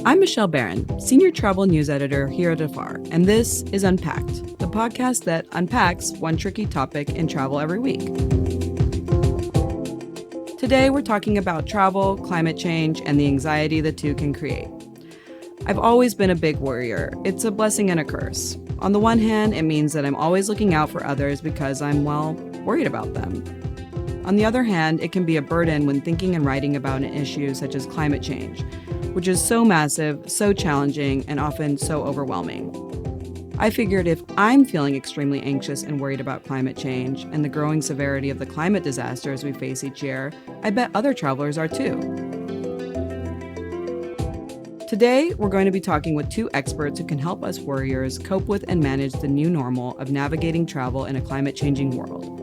I'm Michelle Baran, Senior Travel News Editor here at Afar, and this is Unpacked, the podcast that unpacks one tricky topic in travel every week. Today, we're talking about travel, climate change, and the anxiety the two can create. I've always been a big worrier. It's a blessing and a curse. On the one hand, it means that I'm always looking out for others because I'm, worried about them. On the other hand, it can be a burden when thinking and writing about an issue such as climate change, which is so massive, so challenging, and often so overwhelming. I figured if I'm feeling extremely anxious and worried about climate change and the growing severity of the climate disasters we face each year, I bet other travelers are too. Today, we're going to be talking with two experts who can help us worriers cope with and manage the new normal of navigating travel in a climate-changing world.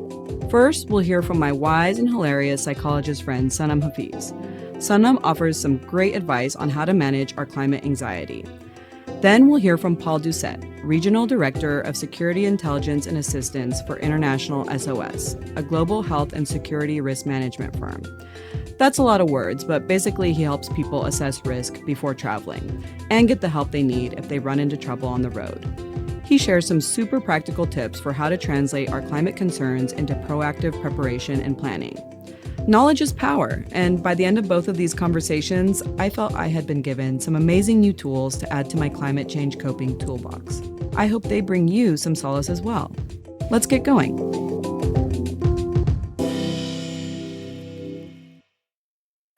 First, we'll hear from my wise and hilarious psychologist friend, Sanam Hafiz. Sanam offers some great advice on how to manage our climate anxiety. Then we'll hear from Paul Doucette, Regional Director of Security Intelligence and Assistance for International SOS, a global health and security risk management firm. That's a lot of words, but basically he helps people assess risk before traveling and get the help they need if they run into trouble on the road. He shares some super practical tips for how to translate our climate concerns into proactive preparation and planning. Knowledge is power, and by the end of both of these conversations, I felt I had been given some amazing new tools to add to my climate change coping toolbox. I hope they bring you some solace as well. Let's get going.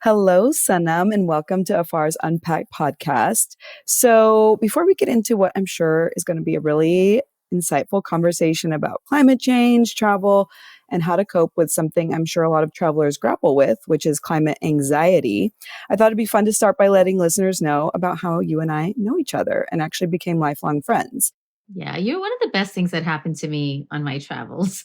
Hello, Sanam, and welcome to Afar's Unpacked podcast. So before we get into what I'm sure is going to be a really insightful conversation about climate change, travel, and how to cope with something I'm sure a lot of travelers grapple with, which is climate anxiety, I thought it'd be fun to start by letting listeners know about how you and I know each other and actually became lifelong friends. Yeah, you're one of the best things that happened to me on my travels.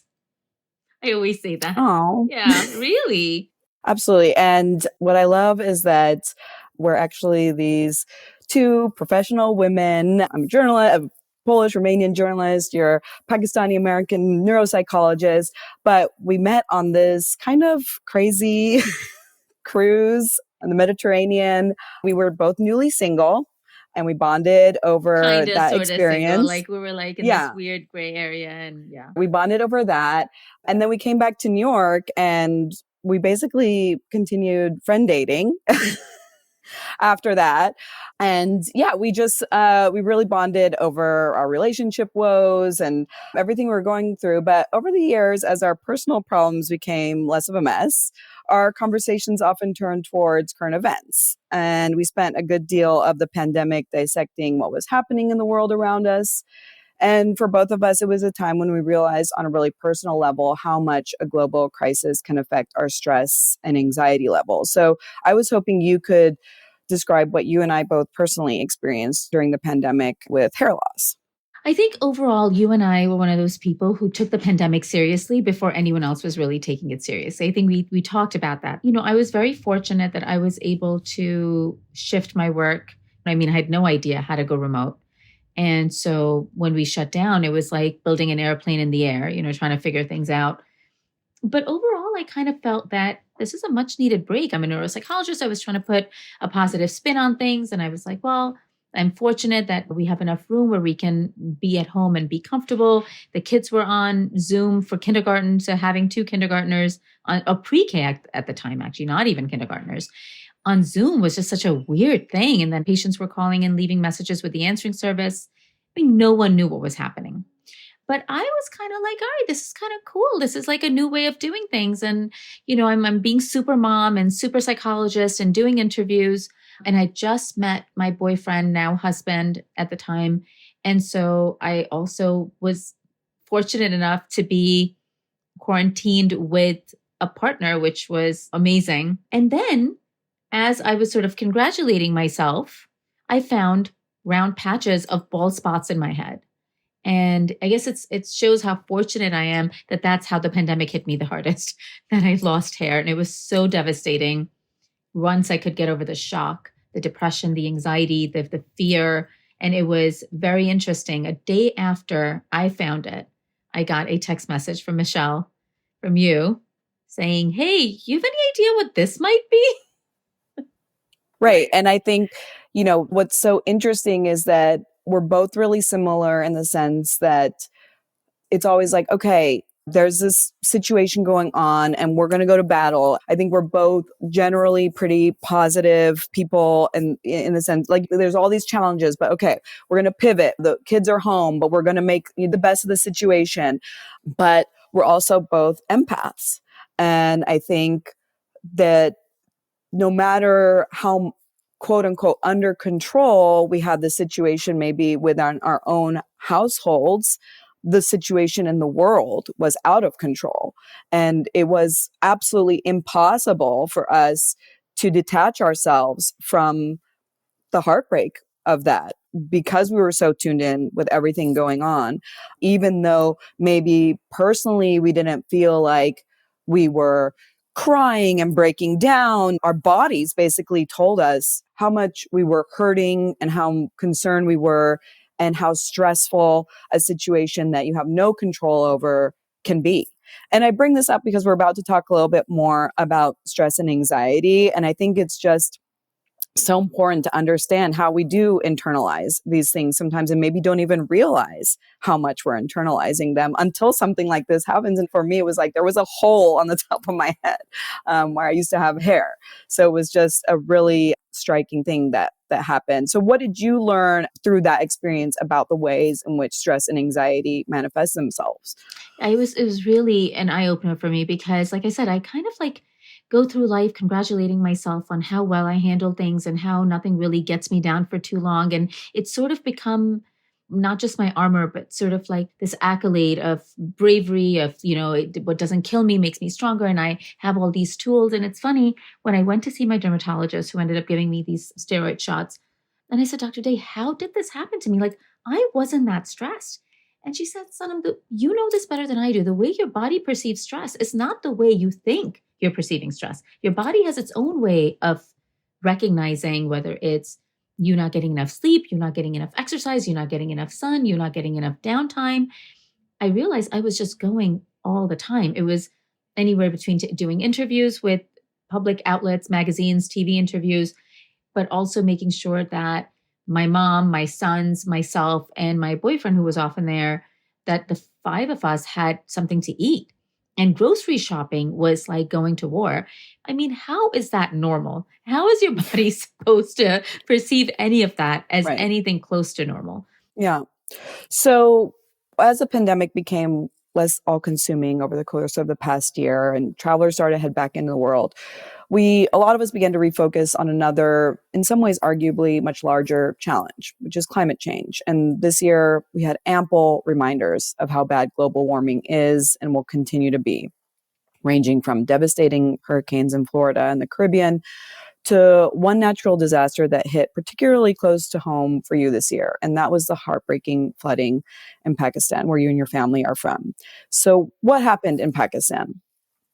I always say that. Oh, Yeah, really. Absolutely. And what I love is that we're actually these two professional women. I'm a journalist, a Polish Romanian journalist, you're Pakistani American neuropsychologist, but we met on this kind of crazy cruise in the Mediterranean. We were both newly single and we bonded over Kind of, that sort of single. experience. Like we were like in this weird gray area, and we bonded over that. And then we came back to New York and we basically continued friend dating after that. And we just, we really bonded over our relationship woes and everything we were going through. But over the years, as our personal problems became less of a mess, our conversations often turned towards current events. And we spent a good deal of the pandemic dissecting what was happening in the world around us. And for both of us, it was a time when we realized on a really personal level how much a global crisis can affect our stress and anxiety level. So I was hoping you could describe what you and I both personally experienced during the pandemic with hair loss. I think overall, you and I were one of those people who took the pandemic seriously before anyone else was really taking it seriously. I think we talked about that. You know, I was very fortunate that I was able to shift my work. I mean, I had no idea how to go remote. And so when we shut down, it was like building an airplane in the air, you know, trying to figure things out. But overall, I kind of felt that this is a much needed break. I'm a neuropsychologist. I was trying to put a positive spin on things. And I was like, well, I'm fortunate that we have enough room where we can be at home and be comfortable. The kids were on Zoom for kindergarten. So having two kindergartnens, a pre-K at the time, actually, not even kindergartners, on Zoom was just such a weird thing. And then patients were calling and leaving messages with the answering service. I mean, no one knew what was happening. But I was kind of like, all right, this is kind of cool. This is like a new way of doing things. And, you know, I'm being super mom and super psychologist and doing interviews. And I just met my boyfriend, now husband at the time. And so I also was fortunate enough to be quarantined with a partner, which was amazing. And then as I was sort of congratulating myself, I found round patches of bald spots in my head. And I guess it shows how fortunate I am that that's how the pandemic hit me the hardest, that I lost hair. And it was so devastating. Once I could get over the shock, the depression, the anxiety, the fear. And it was very interesting. A day after I found it, I got a text message from Michelle, from you, saying, hey, you have any idea what this might be? Right. And I think, what's so interesting is that we're both really similar in the sense that it's always like, okay, there's this situation going on and we're going to go to battle. I think we're both generally pretty positive people, and in the sense like there's all these challenges, but okay, we're going to pivot. The kids are home, but we're going to make the best of the situation. But we're also both empaths. And I think that no matter how quote unquote under control we had the situation maybe within our own households, the situation in the world was out of control. And it was absolutely impossible for us to detach ourselves from the heartbreak of that because we were so tuned in with everything going on, even though maybe personally we didn't feel like we were crying and breaking down. Our bodies basically told us how much we were hurting and how concerned we were and how stressful a situation that you have no control over can be. And I bring this up because we're about to talk a little bit more about stress and anxiety. And I think it's just so important to understand how we do internalize these things sometimes and maybe don't even realize how much we're internalizing them until something like this happens. And for me, it was like there was a hole on the top of my head where I used to have hair. So it was just a really striking thing that happened. So what did you learn through that experience about the ways in which stress and anxiety manifest themselves? It was really an eye opener for me because, like I said, I kind of like go through life congratulating myself on how well I handle things and how nothing really gets me down for too long. And it's sort of become not just my armor, but sort of like this accolade of bravery, of, what doesn't kill me makes me stronger. And I have all these tools. And it's funny, when I went to see my dermatologist who ended up giving me these steroid shots, and I said, Dr. Day, how did this happen to me? Like, I wasn't that stressed. And she said, Sonam, you know this better than I do. The way your body perceives stress is not the way you think you're perceiving stress. Your body has its own way of recognizing whether it's you not getting enough sleep, you're not getting enough exercise, you're not getting enough sun, you're not getting enough downtime. I realized I was just going all the time. It was anywhere between doing interviews with public outlets, magazines, TV interviews, but also making sure that my mom, my sons, myself, and my boyfriend, who was often there, that the five of us had something to eat. And grocery shopping was like going to war. I mean, how is that normal? How is your body supposed to perceive any of that as Right. anything close to normal? Yeah. So as the pandemic became less all consuming over the course of the past year and travelers started to head back into the world, a lot of us began to refocus on another, in some ways, arguably much larger challenge, which is climate change. And this year we had ample reminders of how bad global warming is and will continue to be, ranging from devastating hurricanes in Florida and the Caribbean to one natural disaster that hit particularly close to home for you this year. And that was the heartbreaking flooding in Pakistan, where you and your family are from. So, what happened in Pakistan?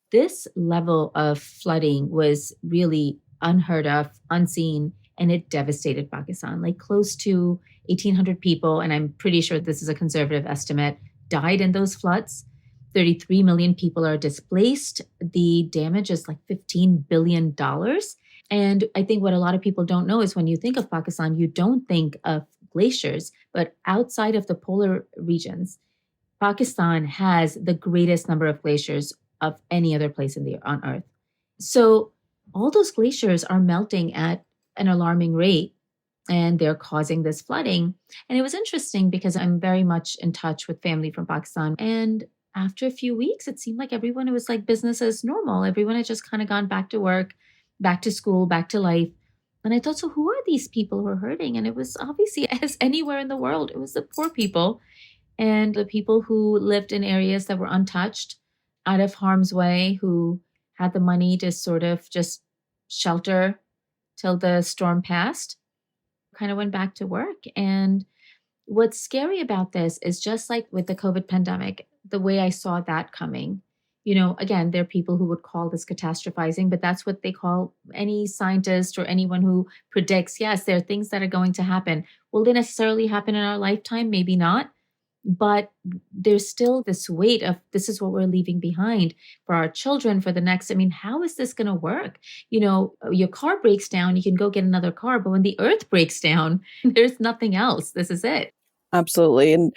This level of flooding was really unheard of, unseen, and it devastated Pakistan. Like close to 1,800 people, and I'm pretty sure this is a conservative estimate, died in those floods. 33 million people are displaced. The damage is like $15 billion. And I think what a lot of people don't know is when you think of Pakistan, you don't think of glaciers, but outside of the polar regions, Pakistan has the greatest number of glaciers of any other place on Earth. So all those glaciers are melting at an alarming rate and they're causing this flooding. And it was interesting because I'm very much in touch with family from Pakistan. And after a few weeks, it seemed like everyone, it was like business as normal. Everyone had just kind of gone back to work, back to school, back to life. And I thought, so who are these people who are hurting? And it was obviously, as anywhere in the world, it was the poor people and the people who lived in areas that were untouched, out of harm's way, who had the money to sort of just shelter till the storm passed, kind of went back to work. And what's scary about this is just like with the COVID pandemic, the way I saw that coming. Again, there are people who would call this catastrophizing, but that's what they call any scientist or anyone who predicts, yes, there are things that are going to happen. Will they necessarily happen in our lifetime? Maybe not. but there's still this weight of this is what we're leaving behind for our children for the next. I mean, how is this going to work? Your car breaks down, you can go get another car, but when the earth breaks down, there's nothing else. This is it. Absolutely. And,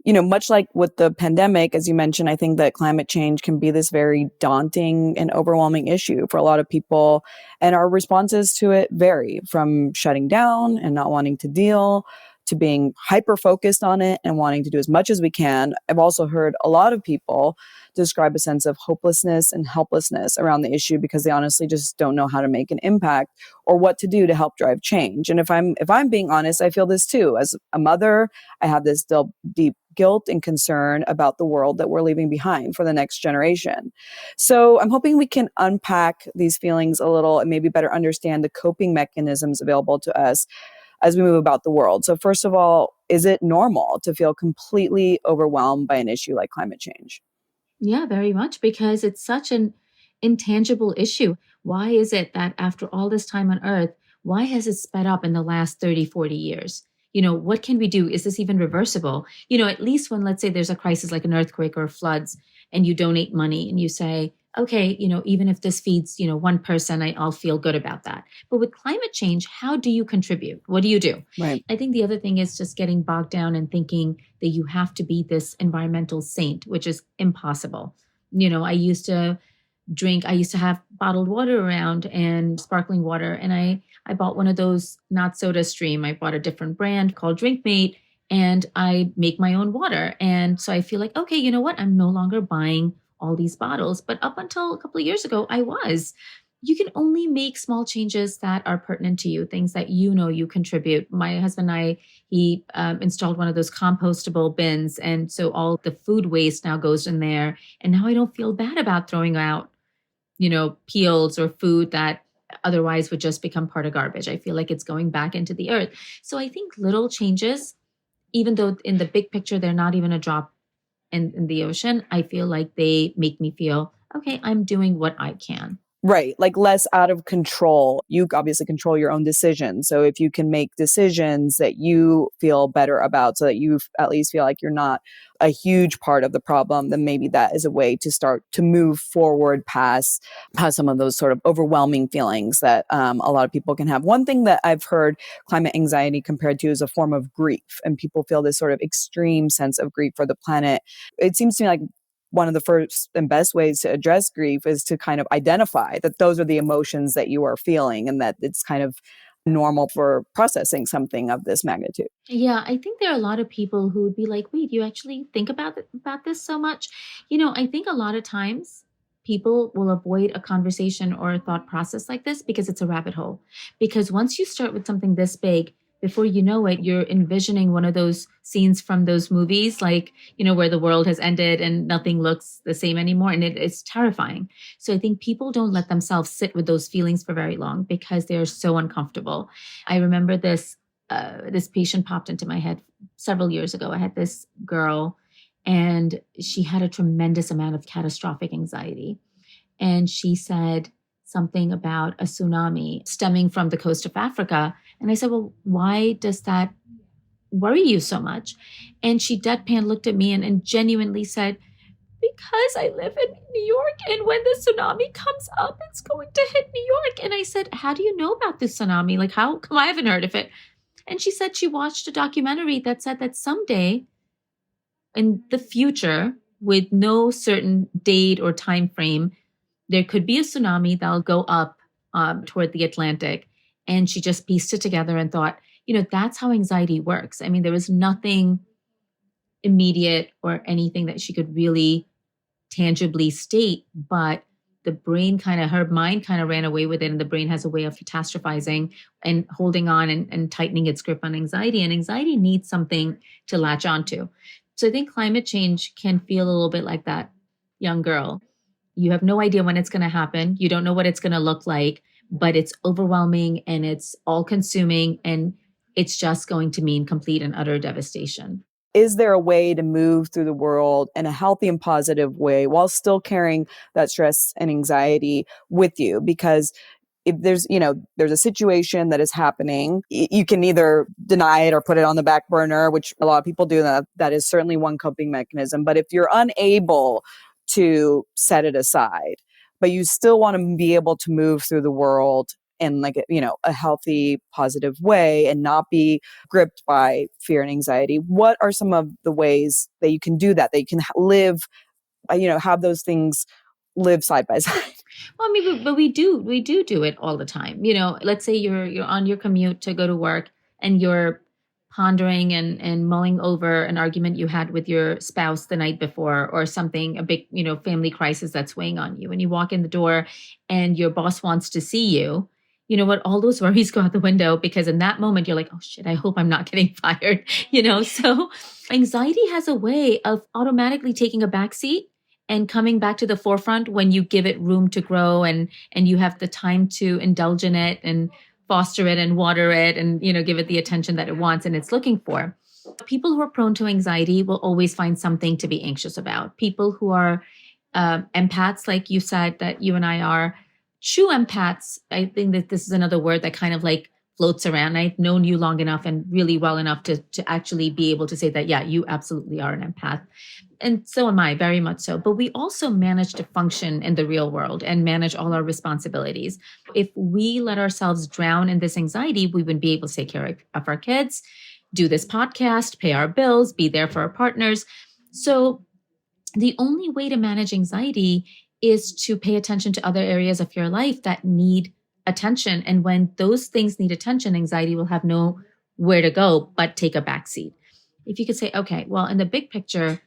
much like with the pandemic, as you mentioned, I think that climate change can be this very daunting and overwhelming issue for a lot of people. And our responses to it vary from shutting down and not wanting to deal to being hyper focused on it and wanting to do as much as we can. I've also heard a lot of people describe a sense of hopelessness and helplessness around the issue because they honestly just don't know how to make an impact or what to do to help drive change. And if I'm being honest, I feel this too. As a mother, I have this deep guilt and concern about the world that we're leaving behind for the next generation. So I'm hoping we can unpack these feelings a little and maybe better understand the coping mechanisms available to us as we move about the world. So first of all, is it normal to feel completely overwhelmed by an issue like climate change? Yeah, very much because it's such an intangible issue. Why is it that after all this time on earth, why has it sped up in the last 30, 40 years? What can we do? Is this even reversible? At least when, let's say, there's a crisis like an earthquake or floods, and you donate money and you say, okay, even if this feeds, one person, I'll feel good about that. But with climate change, how do you contribute? What do you do? Right. I think the other thing is just getting bogged down and thinking that you have to be this environmental saint, which is impossible. I used to have bottled water around and sparkling water. And I bought one of those, not Soda Stream. I bought a different brand called Drinkmate, and I make my own water. And so I feel like, okay, you know what? I'm no longer buying all these bottles. But up until a couple of years ago, I was. You can only make small changes that are pertinent to you, things that you contribute. My husband and he installed one of those compostable bins. And so all the food waste now goes in there. And now I don't feel bad about throwing out, peels or food that otherwise would just become part of garbage. I feel like it's going back into the earth. So I think little changes, even though in the big picture, they're not even a drop in the ocean, I feel like they make me feel, okay, I'm doing what I can. Right. Like less out of control. You obviously control your own decisions. So if you can make decisions that you feel better about so that you at least feel like you're not a huge part of the problem, then maybe that is a way to start to move forward past some of those sort of overwhelming feelings that a lot of people can have. One thing that I've heard climate anxiety compared to is a form of grief. And people feel this sort of extreme sense of grief for the planet. It seems to me like one of the first and best ways to address grief is to kind of identify that those are the emotions that you are feeling and that it's kind of normal for processing something of this magnitude. Yeah, I think there are a lot of people who would be like, "Wait, you actually think about this so much?" I think a lot of times people will avoid a conversation or a thought process like this because it's a rabbit hole. Because once you start with something this big, before you know it, you're envisioning one of those scenes from those movies, like, where the world has ended and nothing looks the same anymore. And it's terrifying. So I think people don't let themselves sit with those feelings for very long because they're so uncomfortable. I remember this patient popped into my head several years ago. I had this girl, and she had a tremendous amount of catastrophic anxiety. And she said something about a tsunami stemming from the coast of Africa. And I said, well, why does that worry you so much? And she deadpan looked at me and genuinely said, because I live in New York, and when the tsunami comes up, it's going to hit New York. And I said, how do you know about this tsunami? Like, how come I haven't heard of it? And she said she watched a documentary that said that someday in the future, with no certain date or time frame, there could be a tsunami that'll go up toward the Atlantic. And she just pieced it together and thought, that's how anxiety works. I mean, there was nothing immediate or anything that she could really tangibly state, but her mind kind of ran away with it. And the brain has a way of catastrophizing and holding on and tightening its grip on anxiety. And anxiety needs something to latch onto. So I think climate change can feel a little bit like that young girl. You have no idea when it's going to happen. You don't know what it's going to look like, but it's overwhelming and it's all consuming, and it's just going to mean complete and utter devastation. Is there a way to move through the world in a healthy and positive way while still carrying that stress and anxiety with you? Because if there's a situation that is happening, you can either deny it or put it on the back burner, which a lot of people do. That is certainly one coping mechanism. But if you're unable to set it aside, but you still want to be able to move through the world in like a healthy, positive way and not be gripped by fear and anxiety, what are some of the ways that you can do that you can live, have those things live side by side? Well, I mean, but we do it all the time. Let's say you're on your commute to go to work and you're pondering and mulling over an argument you had with your spouse the night before, or something, a big, family crisis that's weighing on you. And you walk in the door and your boss wants to see you. You know what? All those worries go out the window, because in that moment you're like, oh shit, I hope I'm not getting fired. So anxiety has a way of automatically taking a back seat and coming back to the forefront when you give it room to grow, and you have the time to indulge in it and foster it and water it, and give it the attention that it wants and it's looking for. People who are prone to anxiety will always find something to be anxious about. People who are empaths, like you said that you and I are, true empaths, I think that this is another word that kind of like floats around. I've known you long enough and really well enough to actually be able to say that, yeah, you absolutely are an empath. And so am I, very much so. But we also manage to function in the real world and manage all our responsibilities. If we let ourselves drown in this anxiety, we wouldn't be able to take care of our kids, do this podcast, pay our bills, be there for our partners. So the only way to manage anxiety is to pay attention to other areas of your life that need attention. And when those things need attention, anxiety will have nowhere to go but take a backseat. If you could say, okay, well, in the big picture,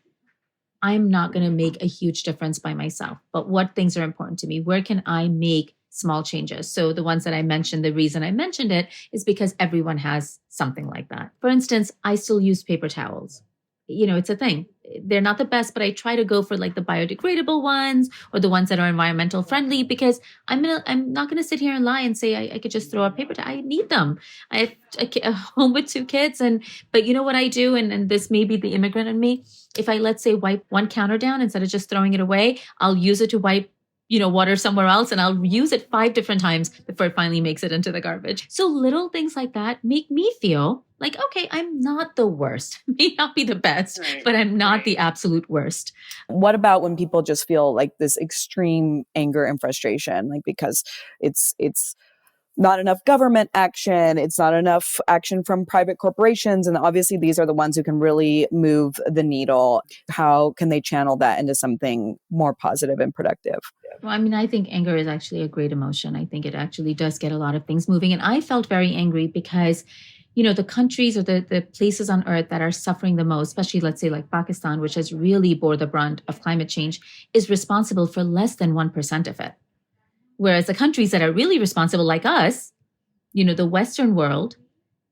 I'm not going to make a huge difference by myself, but what things are important to me? Where can I make small changes? So the ones that I mentioned, the reason I mentioned it is because everyone has something like that. For instance, I still use paper towels. It's a thing. They're not the best, but I try to go for like the biodegradable ones or the ones that are environmental friendly, because I'm not going to sit here and lie and say I could just throw a paper towel. I need them. I have a home with 2 kids, but you know what I do, and this may be the immigrant in me. If I, let's say, wipe one counter down, instead of just throwing it away, I'll use it to wipe water somewhere else, and I'll use it 5 different times before it finally makes it into the garbage. So little things like that make me feel like, okay, I'm not the worst. May not be the best, right, but I'm not the absolute worst. What about when people just feel like this extreme anger and frustration, like because it's not enough government action, it's not enough action from private corporations, and obviously these are the ones who can really move the needle. How can they channel that into something more positive and productive? Well, I mean, I think anger is actually a great emotion. I think it actually does get a lot of things moving. And I felt very angry because, the countries or the places on earth that are suffering the most, especially, let's say, like Pakistan, which has really bore the brunt of climate change, is responsible for less than 1% of it. Whereas the countries that are really responsible, like us, the Western world,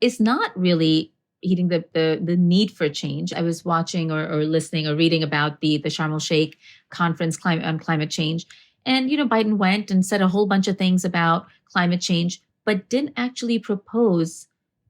is not really heeding the need for change. I was watching or listening or reading about the Sharm el Sheikh conference on climate change. And, Biden went and said a whole bunch of things about climate change, but didn't actually propose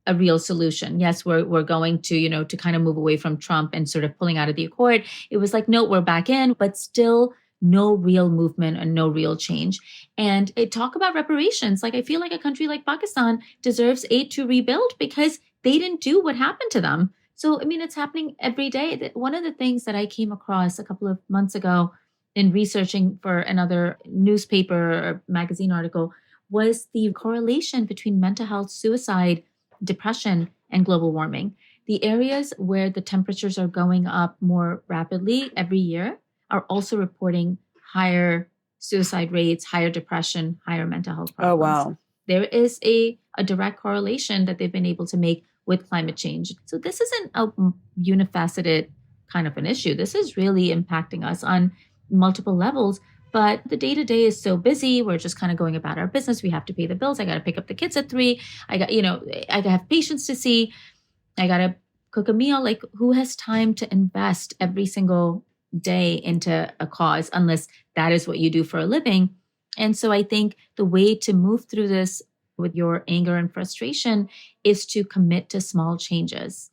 a real solution. Yes, we're going to, to kind of move away from Trump and sort of pulling out of the accord. It was like, no, we're back in, but still no real movement and no real change. And talk about reparations. Like, I feel like a country like Pakistan deserves aid to rebuild because they didn't do what happened to them. So, I mean, it's happening every day. One of the things that I came across a couple of months ago in researching for another newspaper or magazine article was the correlation between mental health, suicide, depression, and global warming. The areas where the temperatures are going up more rapidly every year are also reporting higher suicide rates, higher depression, higher mental health problems. Oh, wow. There is a direct correlation that they've been able to make with climate change. So this isn't a unifaceted kind of an issue. This is really impacting us on multiple levels. But the day-to-day is so busy. We're just kind of going about our business. We have to pay the bills. I got to pick up the kids at 3. I have patients to see. I got to cook a meal. Like, who has time to invest every single day into a cause unless that is what you do for a living? And so I think the way to move through this with your anger and frustration is to commit to small changes.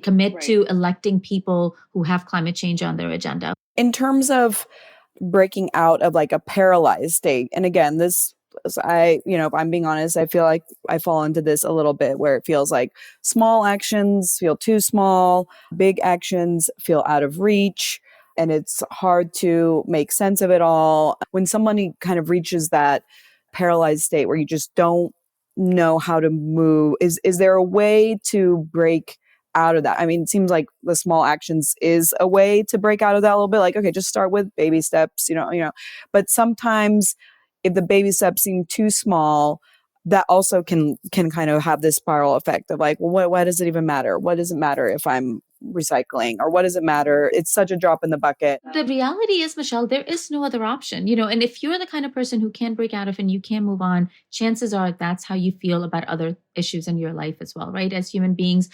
Commit to electing people who have climate change on their agenda. In terms of breaking out of like a paralyzed state, and again, this So if I'm being honest, I feel like I fall into this a little bit where it feels like small actions feel too small, big actions feel out of reach, and it's hard to make sense of it all. When somebody kind of reaches that paralyzed state where you just don't know how to move, is there a way to break out of that? I mean, it seems like the small actions is a way to break out of that a little bit. Like, okay, just start with baby steps, but sometimes if the baby steps seem too small, that also can kind of have this spiral effect of like, well, why does it even matter? What does it matter if I'm recycling, or what does it matter? It's such a drop in the bucket. The reality is, Michelle, there is no other option, and if you're the kind of person who can break out of and you can move on, chances are that's how you feel about other issues in your life as well, right? As human beings,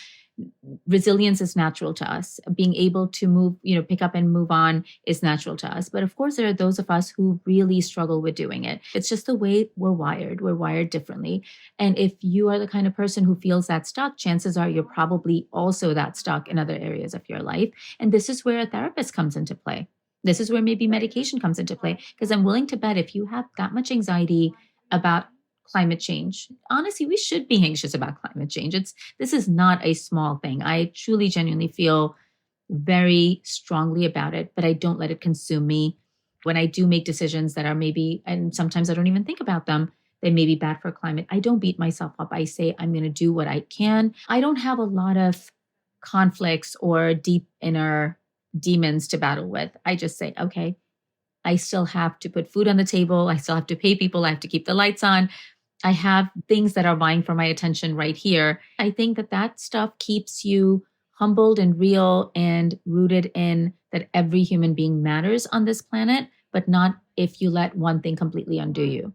resilience is natural to us. Being able to move, pick up and move on is natural to us. But of course, there are those of us who really struggle with doing it. It's just the way we're wired. We're wired differently. And if you are the kind of person who feels that stuck, chances are you're probably also that stuck in other areas of your life. And this is where a therapist comes into play. This is where maybe medication comes into play. Because I'm willing to bet if you have that much anxiety about climate change, honestly, we should be anxious about climate change. This is not a small thing. I truly, genuinely feel very strongly about it, but I don't let it consume me. When I do make decisions that are maybe, and sometimes I don't even think about them, they may be bad for climate, I don't beat myself up. I say, I'm going to do what I can. I don't have a lot of conflicts or deep inner demons to battle with. I just say, okay, I still have to put food on the table. I still have to pay people. I have to keep the lights on. I have things that are vying for my attention right here. I think that stuff keeps you humbled and real and rooted in that every human being matters on this planet, but not if you let one thing completely undo you.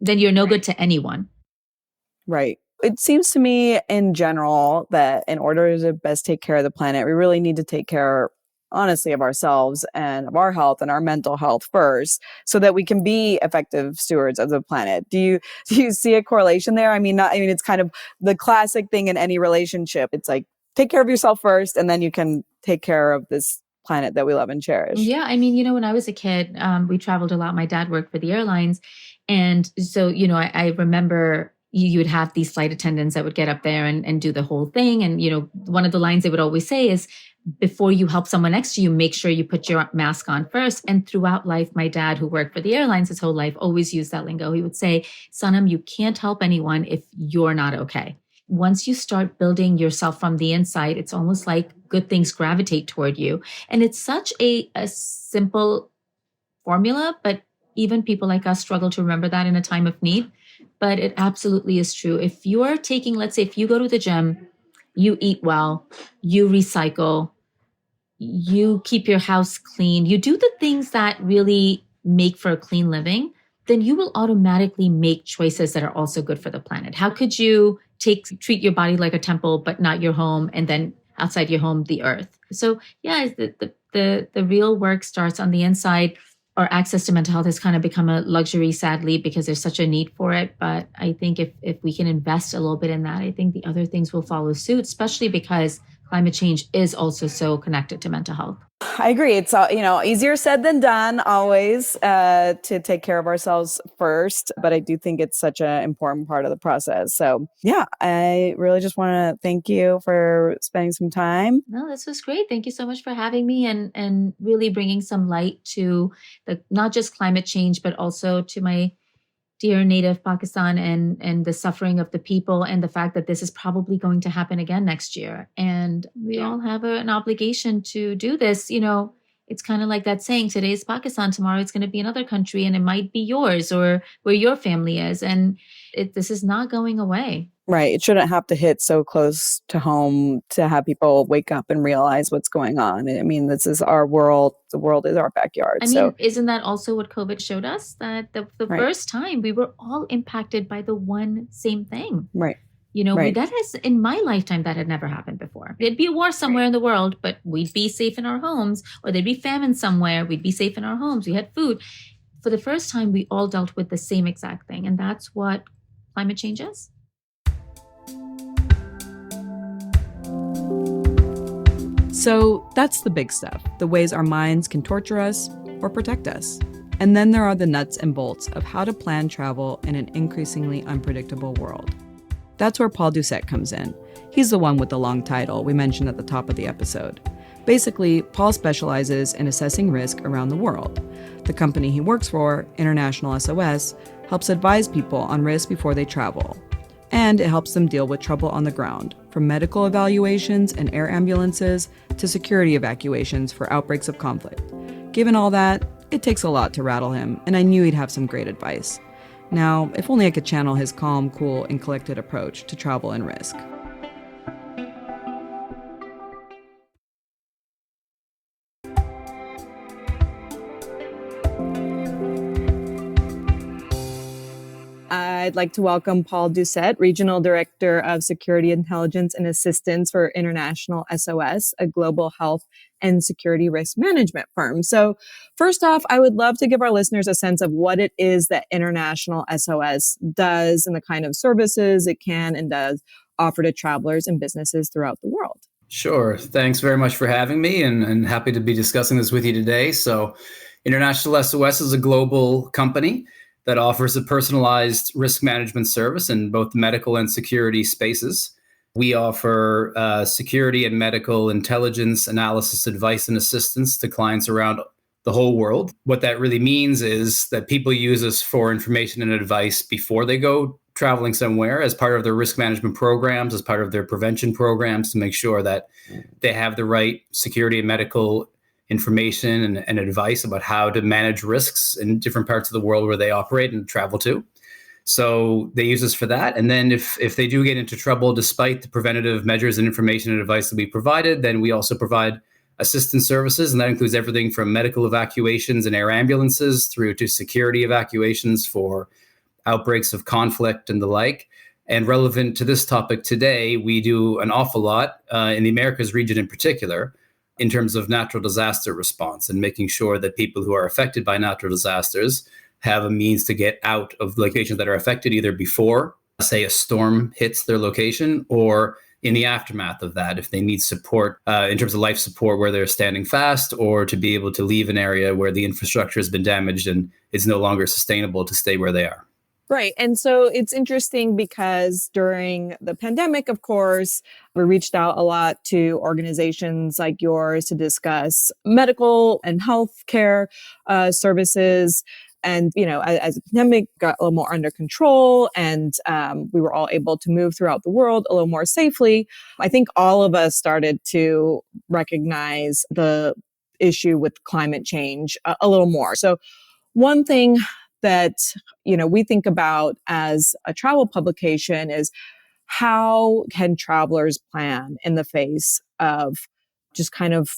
Then you're no good to anyone. Right. It seems to me in general that in order to best take care of the planet, we really need to take care, honestly, of ourselves and of our health and our mental health first, so that we can be effective stewards of the planet. Do you see a correlation there? I mean, it's kind of the classic thing in any relationship. It's like, take care of yourself first, and then you can take care of this planet that we love and cherish. Yeah. I mean, when I was a kid, we traveled a lot. My dad worked for the airlines. And so, I remember you would have these flight attendants that would get up there and do the whole thing. And, one of the lines they would always say is, before you help someone next to you, make sure you put your mask on first. And throughout life, my dad, who worked for the airlines his whole life, always used that lingo. He would say, Sanam, you can't help anyone if you're not okay. Once you start building yourself from the inside, it's almost like good things gravitate toward you. And it's such a simple formula, but even people like us struggle to remember that in a time of need. But it absolutely is true. If you're taking, let's say, if you go to the gym, you eat well, you recycle, you keep your house clean, you do the things that really make for a clean living, then you will automatically make choices that are also good for the planet. How could you treat your body like a temple, but not your home, and then outside your home, the earth? So yeah, the real work starts on the inside. Our access to mental health has kind of become a luxury, sadly, because there's such a need for it. But I think if we can invest a little bit in that, I think the other things will follow suit, especially because climate change is also so connected to mental health. I agree. It's easier said than done always to take care of ourselves first. But I do think it's such an important part of the process. So yeah, I really just want to thank you for spending some time. No, this was great. Thank you so much for having me and really bringing some light to not just climate change, but also to my dear native Pakistan and the suffering of the people, and the fact that this is probably going to happen again next year. And we all have an obligation to do this. It's kind of like that saying, today is Pakistan, tomorrow it's going to be another country, and it might be yours or where your family is. And this is not going away. Right. It shouldn't have to hit so close to home to have people wake up and realize what's going on. I mean, this is our world. The world is our backyard. I mean, isn't that also what COVID showed us? That the Right. first time we were all impacted by the one same thing. Right. Right. That has, in my lifetime, that had never happened before. There'd be a war somewhere in the world, but we'd be safe in our homes, or there'd be famine somewhere. We'd be safe in our homes. We had food. For the first time, we all dealt with the same exact thing. And that's what climate change is. So that's the big stuff, the ways our minds can torture us or protect us. And then there are the nuts and bolts of how to plan travel in an increasingly unpredictable world. That's where Paul Doucette comes in. He's the one with the long title we mentioned at the top of the episode. Basically, Paul specializes in assessing risk around the world. The company he works for, International SOS, helps advise people on risk before they travel. And it helps them deal with trouble on the ground, from medical evaluations and air ambulances to security evacuations for outbreaks of conflict. Given all that, it takes a lot to rattle him, and I knew he'd have some great advice. Now, if only I could channel his calm, cool, and collected approach to travel and risk. I'd like to welcome Paul Doucette, Regional Director of Security Intelligence and Assistance for International SOS, a global health and security risk management firm. So first off, I would love to give our listeners a sense of what it is that International SOS does and the kind of services it can and does offer to travelers and businesses throughout the world. Sure. Thanks very much for having me and happy to be discussing this with you today. So International SOS is a global company that offers a personalized risk management service in both medical and security spaces. We offer security and medical intelligence, analysis, advice, and assistance to clients around the whole world. What that really means is that people use us for information and advice before they go traveling somewhere as part of their risk management programs, as part of their prevention programs, to make sure that they have the right security and medical information and advice about how to manage risks in different parts of the world where they operate and travel to. So they use us for that. And then if they do get into trouble, despite the preventative measures and information and advice that we provided, then we also provide assistance services. And that includes everything from medical evacuations and air ambulances through to security evacuations for outbreaks of conflict and the like. And relevant to this topic today, we do an awful lot in the Americas region in particular, in terms of natural disaster response and making sure that people who are affected by natural disasters have a means to get out of locations that are affected either before, say, a storm hits their location or in the aftermath of that, if they need support in terms of life support where they're standing fast, or to be able to leave an area where the infrastructure has been damaged and it's no longer sustainable to stay where they are. Right. And so it's interesting because during the pandemic, of course, we reached out a lot to organizations like yours to discuss medical and healthcare services. And, you know, as the pandemic got a little more under control and we were all able to move throughout the world a little more safely, I think all of us started to recognize the issue with climate change a little more. So one thing that, you know, we think about as a travel publication is how can travelers plan in the face of just kind of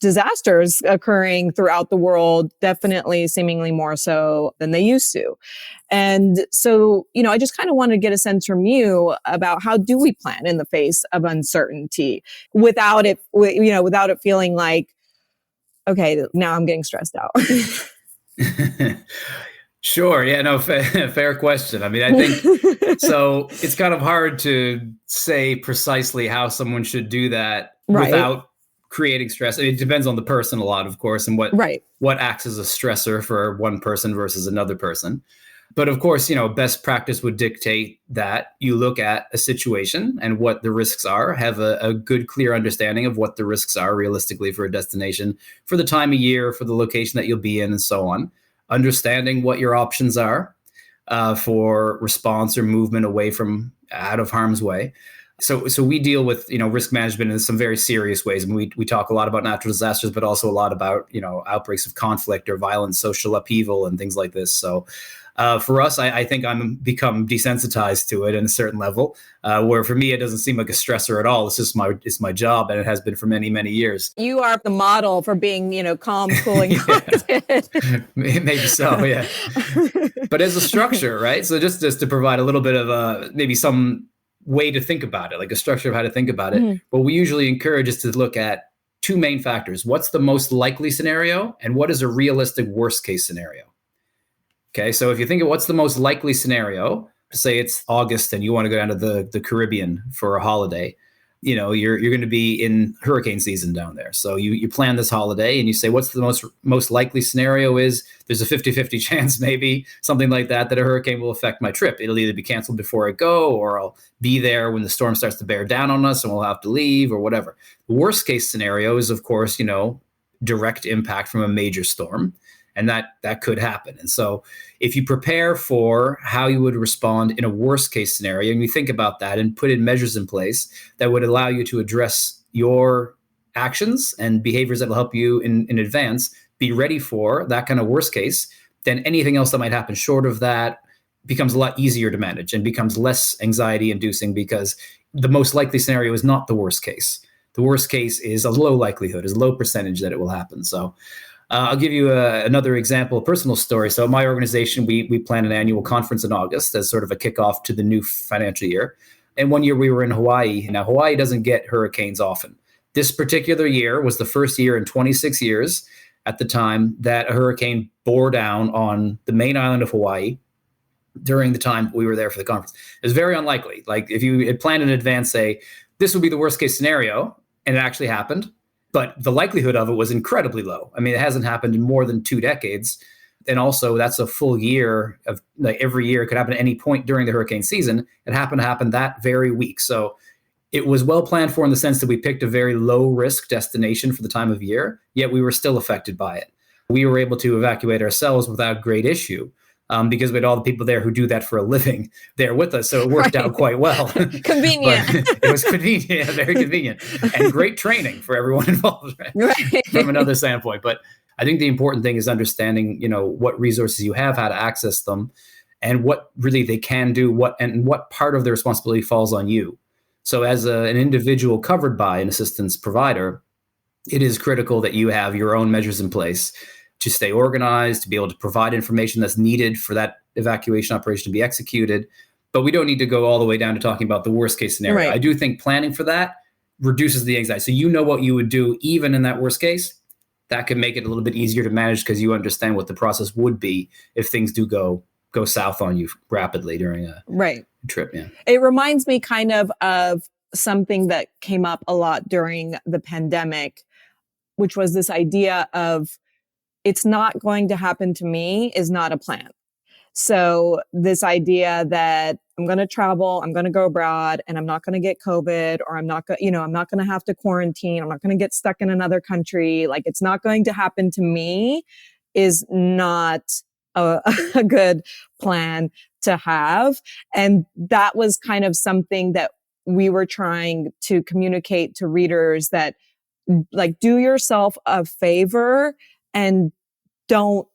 disasters occurring throughout the world, definitely seemingly more so than they used to. And so, you know, I just kind of want to get a sense from you about how do we plan in the face of uncertainty without it, you know, without it feeling like, okay, now I'm getting stressed out. Sure. Yeah, no, fair question. I mean, I think so. It's kind of hard to say precisely how someone should do that without creating stress. It depends on the person a lot, of course, and what acts as a stressor for one person versus another person. But of course, you know, best practice would dictate that you look at a situation and what the risks are, have a good, clear understanding of what the risks are realistically for a destination, for the time of year, for the location that you'll be in, and so on. Understanding what your options are for response or movement away from out of harm's way. So we deal with, you know, risk management in some very serious ways. And we talk a lot about natural disasters, but also a lot about, you know, outbreaks of conflict or violent social upheaval and things like this. So for us, I think I'm become desensitized to it in a certain level, where for me, it doesn't seem like a stressor at all. It's just my job, and it has been for many, many years. You are the model for being, you know, calm, cool, and collected. Maybe so, yeah. But as a structure, right? So just to provide a little bit of maybe some way to think about it, like a structure of how to think about it. Mm-hmm. What we usually encourage is to look at two main factors. What's the most likely scenario, and what is a realistic worst case scenario? Okay, so if you think of what's the most likely scenario, say it's August and you want to go down to the Caribbean for a holiday, you're going to be in hurricane season down there. So you plan this holiday and you say, what's the most likely scenario is there's a 50-50 chance, maybe something like that a hurricane will affect my trip. It'll either be canceled before I go, or I'll be there when the storm starts to bear down on us and we'll have to leave or whatever. The worst case scenario is, of course, direct impact from a major storm. And that could happen. And so if you prepare for how you would respond in a worst case scenario, and you think about that and put in measures in place that would allow you to address your actions and behaviors that will help you in advance, be ready for that kind of worst case, then anything else that might happen short of that becomes a lot easier to manage and becomes less anxiety inducing, because the most likely scenario is not the worst case. The worst case is a low likelihood, is a low percentage that it will happen. So I'll give you another example, a personal story. So at my organization, we plan an annual conference in August as sort of a kickoff to the new financial year. And one year we were in Hawaii. Now, Hawaii doesn't get hurricanes often. This particular year was the first year in 26 years at the time that a hurricane bore down on the main island of Hawaii during the time we were there for the conference. It was very unlikely. Like if you had planned in advance, say, this would be the worst case scenario, and it actually happened. But the likelihood of it was incredibly low. I mean, it hasn't happened in more than 2 decades. And also that's a full year of, like, every year. It could happen at any point during the hurricane season. It happened to happen that very week. So it was well planned for in the sense that we picked a very low risk destination for the time of year, yet we were still affected by it. We were able to evacuate ourselves without great issue. Because we had all the people there who do that for a living there with us. So it worked out quite well. Convenient. It was convenient, very convenient, and great training for everyone involved, right? From another standpoint. But I think the important thing is understanding, what resources you have, how to access them, and what really they can do, what part of the responsibility falls on you. So as an individual covered by an assistance provider, it is critical that you have your own measures in place to stay organized, to be able to provide information that's needed for that evacuation operation to be executed. But we don't need to go all the way down to talking about the worst case scenario. Right. I do think planning for that reduces the anxiety. So what you would do even in that worst case. That can make it a little bit easier to manage because you understand what the process would be if things do go south on you rapidly during a trip. Yeah. It reminds me kind of something that came up a lot during the pandemic, which was this idea of, it's not going to happen to me is not a plan. So this idea that I'm going to travel, I'm going to go abroad, and I'm not going to get COVID, or I'm not going to have to quarantine. I'm not going to get stuck in another country. Like, it's not going to happen to me is not a good plan to have. And that was kind of something that we were trying to communicate to readers, that, like, do yourself a favor and don't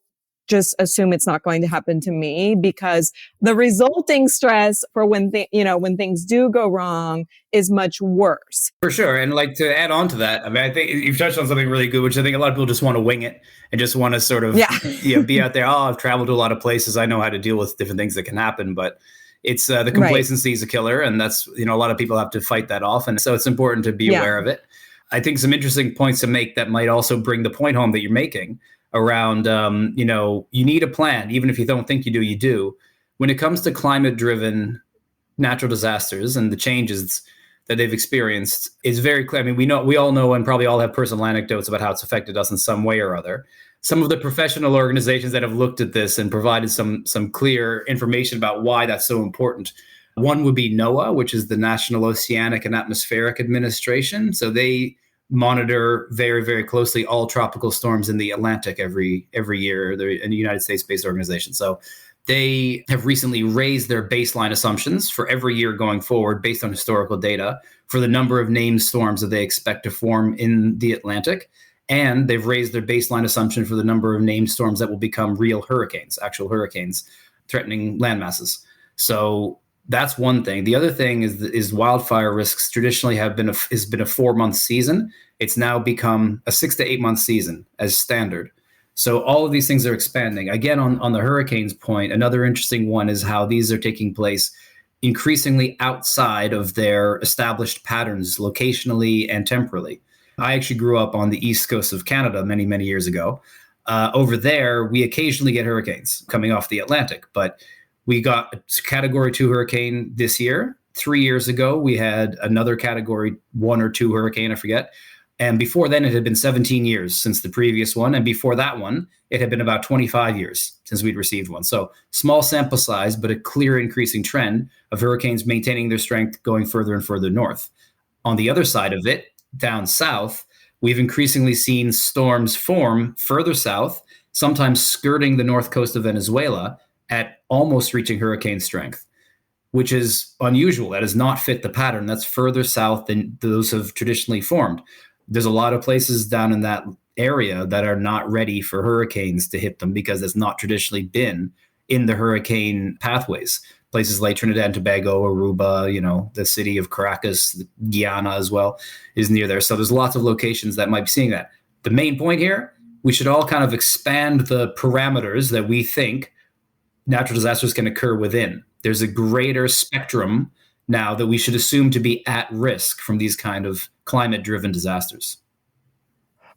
just assume it's not going to happen to me, because the resulting stress for when things do go wrong is much worse. For sure. And like, to add on to that, I mean, I think you've touched on something really good, which I think a lot of people just want to wing it and just want to sort of be out there. Oh, I've traveled to a lot of places. I know how to deal with different things that can happen, but it's the complacency is a killer. And that's, a lot of people have to fight that off. And so it's important to be aware of it. I think some interesting points to make that might also bring the point home that you're making around, you need a plan. Even if you don't think you do, you do. When it comes to climate-driven natural disasters and the changes that they've experienced, it's very clear. I mean, we all know and probably all have personal anecdotes about how it's affected us in some way or other. Some of the professional organizations that have looked at this and provided some clear information about why that's so important. One would be NOAA, which is the National Oceanic and Atmospheric Administration. So they monitor very, very closely all tropical storms in the Atlantic every year. They're a United States-based organization. So they have recently raised their baseline assumptions for every year going forward based on historical data for the number of named storms that they expect to form in the Atlantic. And they've raised their baseline assumption for the number of named storms that will become real hurricanes, actual hurricanes threatening land masses. So that's one thing. The other thing is wildfire risks traditionally has been a 4-month season. It's now become a 6 to 8 month season as standard. So all of these things are expanding. Again, on the hurricanes point, another interesting one is how these are taking place increasingly outside of their established patterns locationally and temporally. I actually grew up on the east coast of Canada many, many years ago. Over there, we occasionally get hurricanes coming off the Atlantic, but we got a Category 2 hurricane this year, 3 years ago, we had another category 1 or 2 hurricane, I forget. And before then, it had been 17 years since the previous one. And before that one, it had been about 25 years since we'd received one. So small sample size, but a clear increasing trend of hurricanes maintaining their strength going further and further north. On the other side of it, down south, we've increasingly seen storms form further south, sometimes skirting the north coast of Venezuela at almost reaching hurricane strength, which is unusual. That does not fit the pattern. That's further south than those have traditionally formed. There's a lot of places down in that area that are not ready for hurricanes to hit them because it's not traditionally been in the hurricane pathways. Places like Trinidad and Tobago, Aruba, the city of Caracas, Guyana as well is near there. So there's lots of locations that might be seeing that. The main point here, we should all kind of expand the parameters that we think natural disasters can occur within. There's a greater spectrum now that we should assume to be at risk from these kind of climate-driven disasters.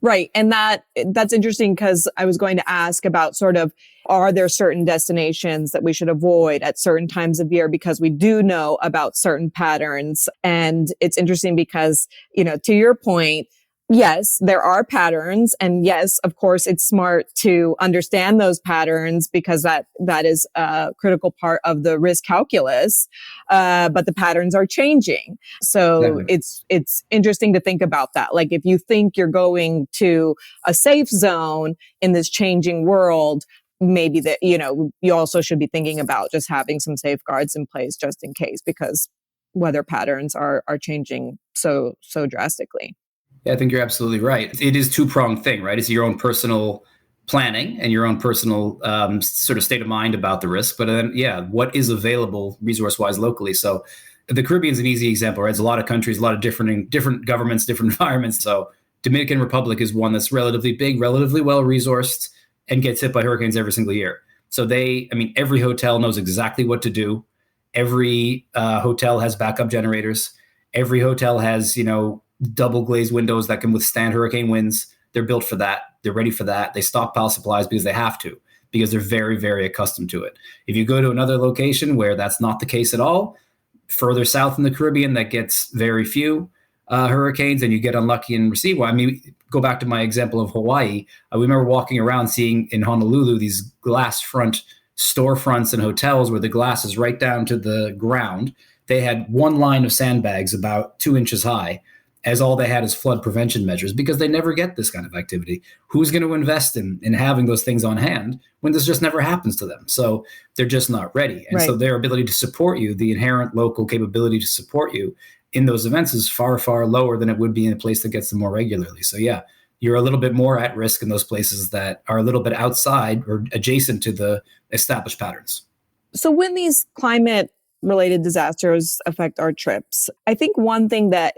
Right. And that's interesting because I was going to ask about sort of, are there certain destinations that we should avoid at certain times of year? Because we do know about certain patterns. And it's interesting because, to your point, yes, there are patterns. And yes, of course, it's smart to understand those patterns because that is a critical part of the risk calculus. But the patterns are changing. So Definitely. it's interesting to think about that. Like if you think you're going to a safe zone in this changing world, maybe that, you also should be thinking about just having some safeguards in place just in case, because weather patterns are changing so drastically. Yeah, I think you're absolutely right. It is a two-pronged thing, right? It's your own personal planning and your own personal sort of state of mind about the risk. But then, what is available resource-wise locally? So the Caribbean is an easy example, right? It's a lot of countries, a lot of different governments, different environments. So Dominican Republic is one that's relatively big, relatively well-resourced, and gets hit by hurricanes every single year. So every hotel knows exactly what to do. Every hotel has backup generators. Every hotel has, double glazed windows that can withstand hurricane winds. They're built for that. They're ready for that. They stockpile supplies because they have to, because they're very, very accustomed to it. If you go to another location where that's not the case at all, further south in the Caribbean that gets very few hurricanes and you get unlucky and receive one. Go back to my example of Hawaii. We remember walking around seeing in Honolulu these glass front storefronts and hotels where the glass is right down to the ground. They had one line of sandbags about 2 inches high, as all they had is flood prevention measures, because they never get this kind of activity. Who's going to invest in having those things on hand when this just never happens to them? So they're just not ready. And so their ability to support you, the inherent local capability to support you in those events is far, far lower than it would be in a place that gets them more regularly. So you're a little bit more at risk in those places that are a little bit outside or adjacent to the established patterns. So when these climate-related disasters affect our trips, I think one thing that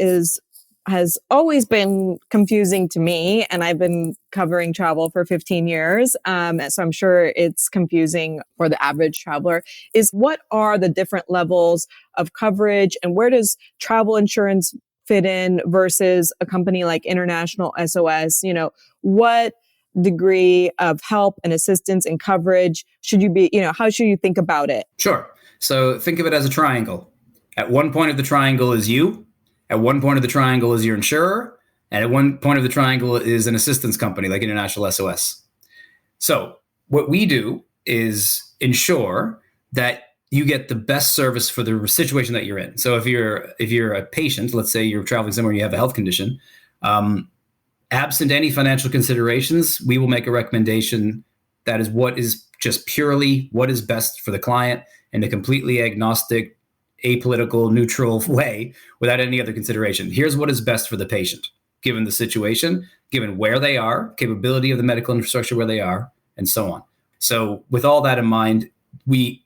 has always been confusing to me, and I've been covering travel for 15 years, so I'm sure it's confusing for the average traveler, is what are the different levels of coverage and where does travel insurance fit in versus a company like International SOS? What degree of help and assistance and coverage should you be, how should you think about it? Sure. So think of it as a triangle. At one point of the triangle is you. At one point of the triangle is your insurer, and at one point of the triangle is an assistance company like International SOS. So what we do is ensure that you get the best service for the situation that you're in. So if you're a patient, let's say you're traveling somewhere and you have a health condition, absent any financial considerations, we will make a recommendation that is what is just purely what is best for the client in a completely agnostic, apolitical, neutral way without any other consideration. Here's what is best for the patient, given the situation, given where they are, capability of the medical infrastructure where they are, and so on. So with all that in mind, we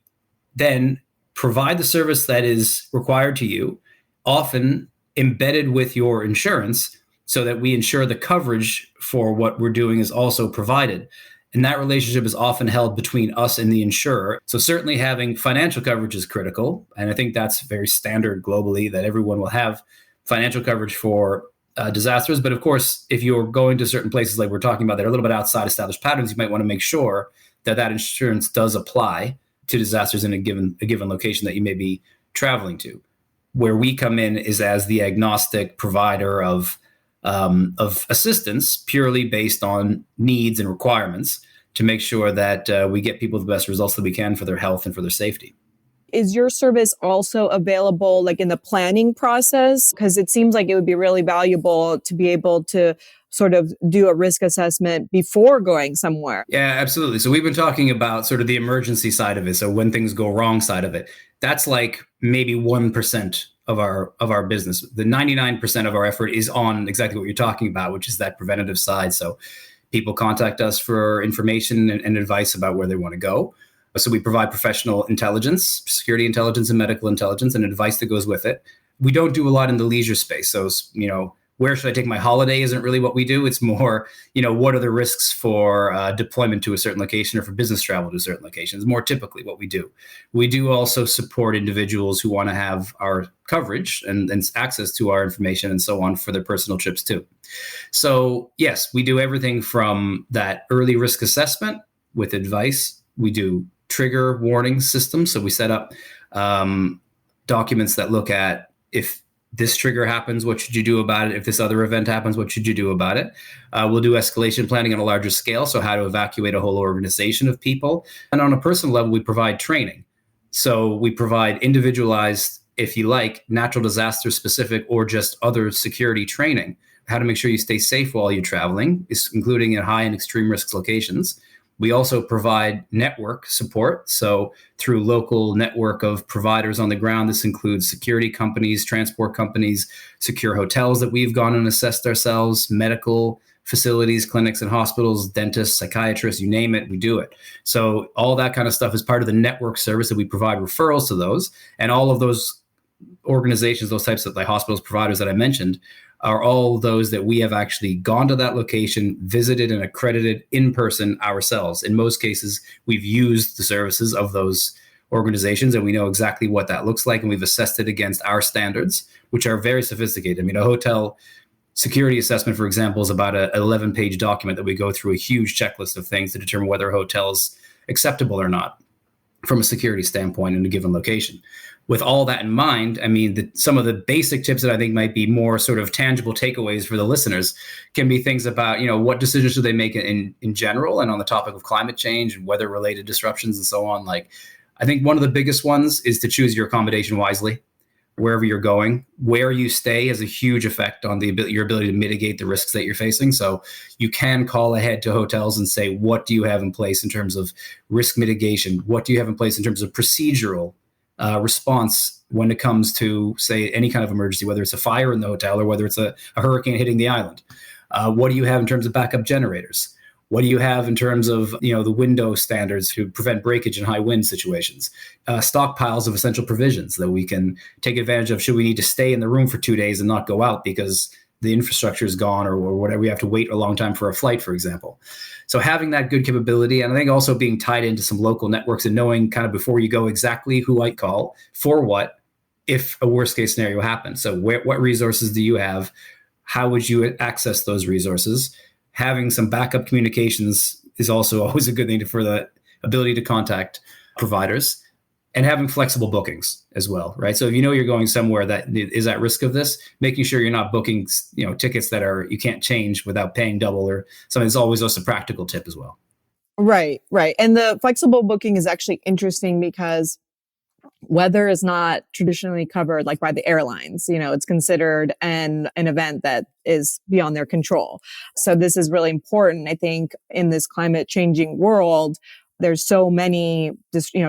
then provide the service that is required to you, often embedded with your insurance, so that we ensure the coverage for what we're doing is also provided. And that relationship is often held between us and the insurer. So certainly having financial coverage is critical. And I think that's very standard globally, that everyone will have financial coverage for disasters. But of course, if you're going to certain places like we're talking about that are a little bit outside established patterns, you might want to make sure that insurance does apply to disasters in a given location that you may be traveling to. Where we come in is as the agnostic provider of assistance purely based on needs and requirements to make sure that we get people the best results that we can for their health and for their safety. Is your service also available like in the planning process? Because it seems like it would be really valuable to be able to sort of do a risk assessment before going somewhere. Yeah, absolutely. So we've been talking about sort of the emergency side of it. So when things go wrong side of it, that's like maybe 1% of our business. The 99% of our effort is on exactly what you're talking about, which is that preventative side. So people contact us for information and advice about where they want to go. So we provide professional intelligence, security intelligence, and medical intelligence, and advice that goes with it. We don't do a lot in the leisure space. So, where should I take my holiday isn't really what we do. It's more, what are the risks for deployment to a certain location or for business travel to a certain location is more typically what we do. We do also support individuals who want to have our coverage and access to our information and so on for their personal trips too. So yes, we do everything from that early risk assessment with advice. We do trigger warning systems. So we set up documents that look at if this trigger happens, what should you do about it? If this other event happens, what should you do about it? We'll do escalation planning on a larger scale. So how to evacuate a whole organization of people. And on a personal level, we provide training. So we provide individualized, if you like, natural disaster specific or just other security training, how to make sure you stay safe while you're traveling, including in high and extreme risk locations. We also provide network support. So through local network of providers on the ground, this includes security companies, transport companies, secure hotels that we've gone and assessed ourselves, medical facilities, clinics and hospitals, dentists, psychiatrists, you name it, we do it. So all that kind of stuff is part of the network service that we provide referrals to those. And all of those organizations, those types of like hospitals, providers that I mentioned, are all those that we have actually gone to that location, visited and accredited in person ourselves. In most cases, we've used the services of those organizations and we know exactly what that looks like. And we've assessed it against our standards, which are very sophisticated. I mean, a hotel security assessment, for example, is about an 11-page document that we go through a huge checklist of things to determine whether a hotel is acceptable or not from a security standpoint in a given location. With all that in mind, I mean, some of the basic tips that I think might be more sort of tangible takeaways for the listeners can be things about, what decisions should they make in general and on the topic of climate change and weather-related disruptions and so on. Like, I think one of the biggest ones is to choose your accommodation wisely, wherever you're going. Where you stay has a huge effect on your ability to mitigate the risks that you're facing. So you can call ahead to hotels and say, what do you have in place in terms of risk mitigation? What do you have in place in terms of procedural response when it comes to, say, any kind of emergency, whether it's a fire in the hotel or whether it's a hurricane hitting the island? What do you have in terms of backup generators? What do you have in terms of, the window standards to prevent breakage in high wind situations? Stockpiles of essential provisions that we can take advantage of should we need to stay in the room for 2 days and not go out because the infrastructure is gone or whatever, we have to wait a long time for a flight, for example. So having that good capability, and I think also being tied into some local networks and knowing kind of before you go exactly who I call for what, if a worst case scenario happens. So what resources do you have? How would you access those resources? Having some backup communications is also always a good thing for the ability to contact providers. And having flexible bookings as well, right? So if you're going somewhere that is at risk of this, making sure you're not booking, tickets that you can't change without paying double or something is always just a practical tip as well. Right. And the flexible booking is actually interesting because weather is not traditionally covered like by the airlines. It's considered an event that is beyond their control. So this is really important, I think, in this climate changing world. There's so many,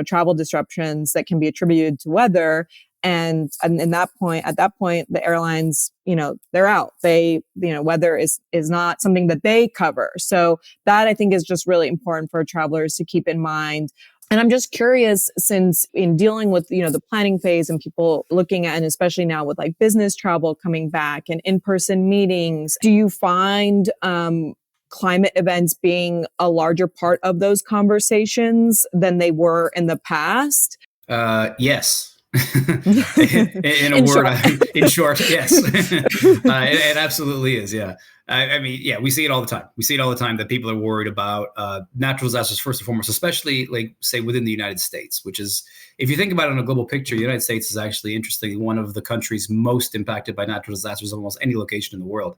travel disruptions that can be attributed to weather. And at that point, the airlines, they're out. Weather is not something that they cover. So that I think is just really important for travelers to keep in mind. And I'm just curious, since in dealing with, the planning phase and people looking at, and especially now with like business travel coming back and in-person meetings, do you find, climate events being a larger part of those conversations than they were in the past? Yes. in a word, short. In short, yes. It absolutely is. Yeah. I mean, yeah, we see it all the time. We see it all the time that people are worried about natural disasters first and foremost, especially like say within the United States, which is, if you think about it in a global picture, the United States is actually interestingly one of the countries most impacted by natural disasters of almost any location in the world.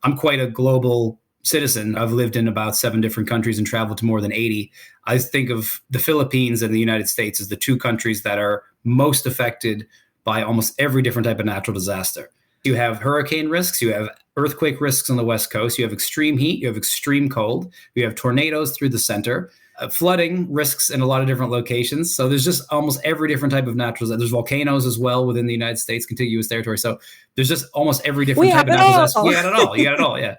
I'm quite a global citizen. I've lived in about 7 different countries and traveled to more than 80. I think of the Philippines and the United States as the 2 countries that are most affected by almost every different type of natural disaster. You have hurricane risks, you have earthquake risks on the West Coast, you have extreme heat, you have extreme cold, you have tornadoes through the center, flooding risks in a lot of different locations. So there's just almost every different type of natural disaster. There's volcanoes as well within the United States, contiguous territory. So there's just almost every different type of natural disaster. You got it all. You got it all. Yeah.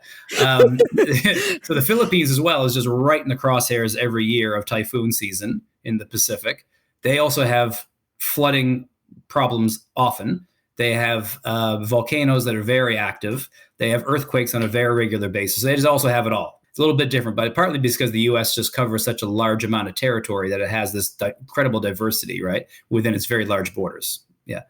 So the Philippines as well is just right in the crosshairs every year of typhoon season in the Pacific. They also have flooding problems often. They have volcanoes that are very active. They have earthquakes on a very regular basis. They just also have it all. It's a little bit different, but partly because the U.S. just covers such a large amount of territory that it has this incredible diversity, right, within its very large borders. Yeah.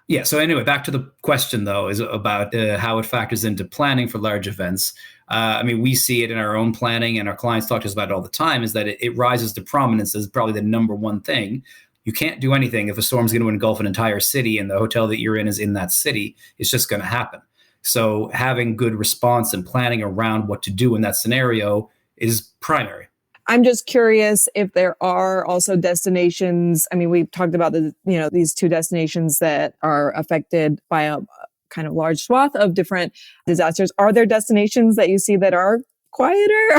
Yeah. So anyway, back to the question, though, is about how it factors into planning for large events. I mean, we see it in our own planning, and our clients talk to us about it all the time, is that it rises to prominence as probably the number one thing. You can't do anything if a storm's going to engulf an entire city and the hotel that you're in is in that city. It's just going to happen. So having good response and planning around what to do in that scenario is primary. I'm just curious if there are also destinations. I mean, we've talked about these 2 destinations that are affected by a kind of large swath of different disasters. Are there destinations that you see that are quieter?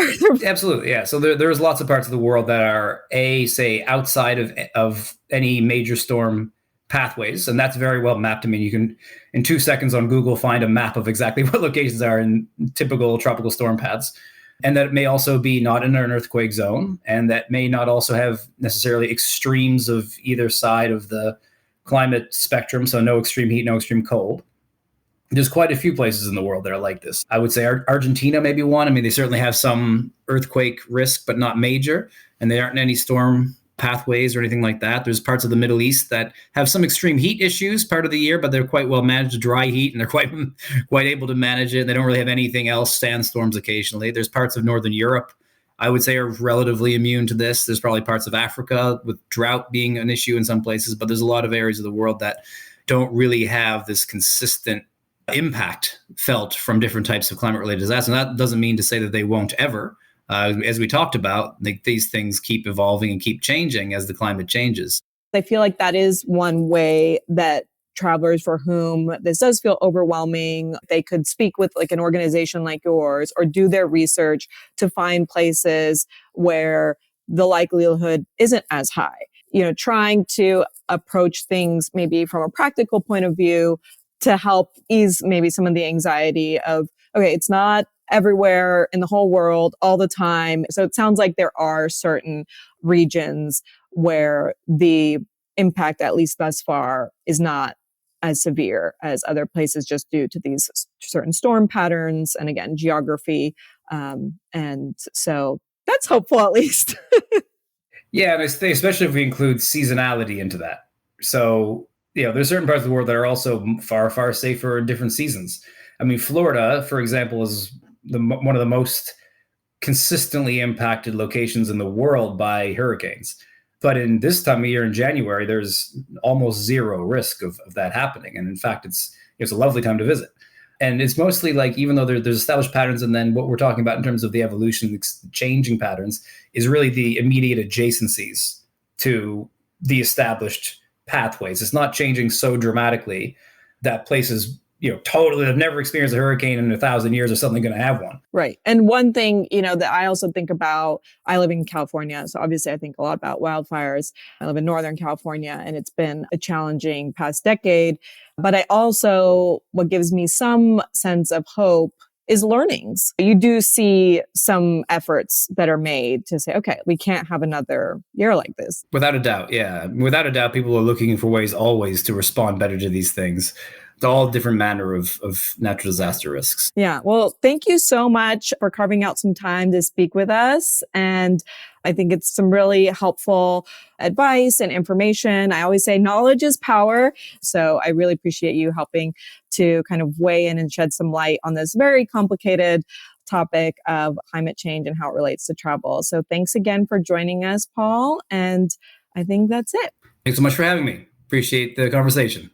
Absolutely, yeah. So there's lots of parts of the world that are say outside of any major storm pathways, and that's very well mapped. I mean, you can in 2 seconds on Google find a map of exactly what locations are in typical tropical storm paths, and that may also be not in an earthquake zone, and that may not also have necessarily extremes of either side of the climate spectrum. So no extreme heat, no extreme cold. There's quite a few places in the world that are like this. I would say Argentina may be one. I mean, they certainly have some earthquake risk, but not major, and they aren't in any storm pathways or anything like that. There's parts of the Middle East that have some extreme heat issues part of the year, but they're quite well managed, dry heat, and they're quite able to manage it. They don't really have anything else, sandstorms occasionally. There's parts of Northern Europe, I would say, are relatively immune to this. There's probably parts of Africa with drought being an issue in some places, but there's a lot of areas of the world that don't really have this consistent impact felt from different types of climate-related disasters. And that doesn't mean to say that they won't ever. As we talked about, these things keep evolving and keep changing as the climate changes. I feel like that is one way that travelers for whom this does feel overwhelming, they could speak with like an organization like yours or do their research to find places where the likelihood isn't as high. Trying to approach things maybe from a practical point of view to help ease maybe some of the anxiety of, okay, it's not everywhere in the whole world all the time. So it sounds like there are certain regions where the impact, at least thus far, is not as severe as other places just due to these certain storm patterns and, again, geography. And so that's hopeful, at least. Yeah, and especially if we include seasonality into that. So there's certain parts of the world that are also far, far safer in different seasons. I mean, Florida, for example, is one of the most consistently impacted locations in the world by hurricanes. But in this time of year in January, there's almost zero risk of that happening. And in fact, it's a lovely time to visit. And it's mostly like, even though there's established patterns, and then what we're talking about in terms of the evolution, changing patterns, is really the immediate adjacencies to the established pathways. It's not changing so dramatically that places, totally have never experienced a hurricane in 1,000 years are suddenly going to have one. Right. And one thing, that I also think about, I live in California, so obviously I think a lot about wildfires. I live in Northern California, and it's been a challenging past decade. But I also, what gives me some sense of hope is learnings. You do see some efforts that are made to say, okay, we can't have another year like this. Without a doubt, yeah. Without a doubt, people are looking for ways always to respond better to these things. all different manner of natural disaster risks. Yeah. Well, thank you so much for carving out some time to speak with us. And I think it's some really helpful advice and information. I always say knowledge is power. So I really appreciate you helping to kind of weigh in and shed some light on this very complicated topic of climate change and how it relates to travel. So thanks again for joining us, Paul. And I think that's it. Thanks so much for having me. Appreciate the conversation.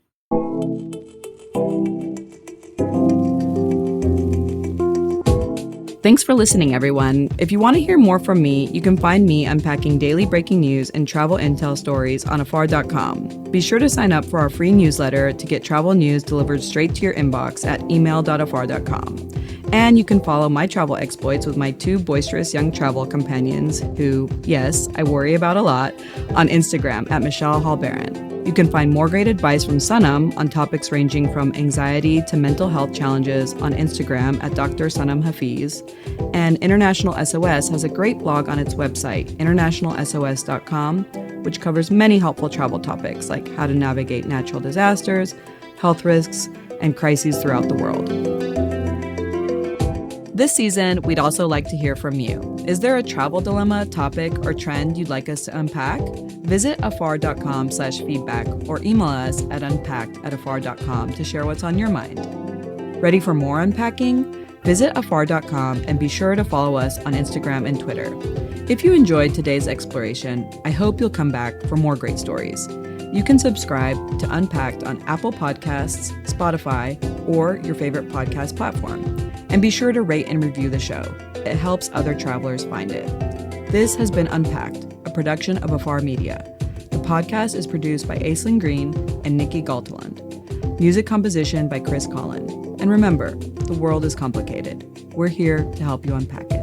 Thanks for listening, everyone. If you want to hear more from me, you can find me unpacking daily breaking news and travel intel stories on afar.com. Be sure to sign up for our free newsletter to get travel news delivered straight to your inbox at email.afar.com. And you can follow my travel exploits with my 2 boisterous young travel companions who, yes, I worry about a lot, on Instagram at Michelle Baran. You can find more great advice from Sanam on topics ranging from anxiety to mental health challenges on Instagram at Dr. Sanam Hafiz. And International SOS has a great blog on its website, internationalsos.com, which covers many helpful travel topics like how to navigate natural disasters, health risks, and crises throughout the world. This season, we'd also like to hear from you. Is there a travel dilemma, topic, or trend you'd like us to unpack? Visit afar.com/feedback or email us at unpacked@afar.com to share what's on your mind. Ready for more unpacking? Visit afar.com and be sure to follow us on Instagram and Twitter. If you enjoyed today's exploration, I hope you'll come back for more great stories. You can subscribe to Unpacked on Apple Podcasts, Spotify, or your favorite podcast platform. And be sure to rate and review the show. It helps other travelers find it. This has been Unpacked, a production of Afar Media. The podcast is produced by Aislinn Green and Nikki Galtaland. Music composition by Chris Collin. And remember, the world is complicated. We're here to help you unpack it.